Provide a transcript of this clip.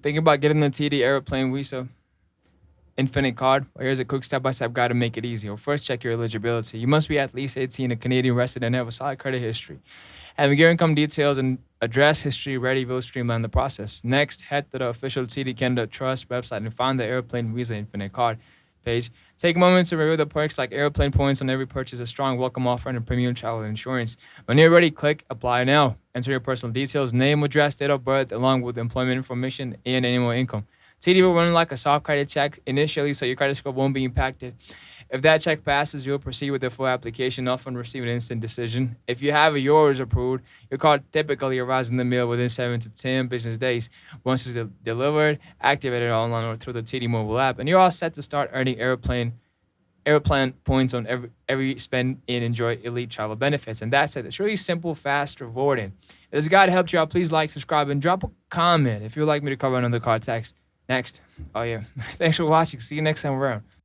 Thinking about getting the TD Aeroplan Visa Infinite card? Well, here's a quick step-by-step guide to make it easy. Well, first, check your eligibility. You must be at least 18, a Canadian resident, and have a solid credit history. Having your income details and address history ready will streamline the process. Next, head to the official TD Canada Trust website and find the Airplane Visa Infinite card page. Take a moment to review the perks like airplane points on every purchase, a strong welcome offer, and a premium travel insurance. When you're ready, click Apply Now. Enter your personal details, name, address, date of birth, along with employment information and annual income. TD will run like a soft credit check initially, so your credit score won't be impacted. If that check passes, you'll proceed with the full application, often receive an instant decision. If you have yours approved, your card typically arrives in the mail within 7 to 10 business days. Once it's delivered, activate it online or through the TD mobile app, and you're all set to start earning airplane points on every spend and enjoy elite travel benefits. And that's it. It's really simple, fast, rewarding. If this guide helped you out, please like, subscribe, and drop a comment if you'd like me to cover another card text next. Oh, yeah. Thanks for watching. See you next time around.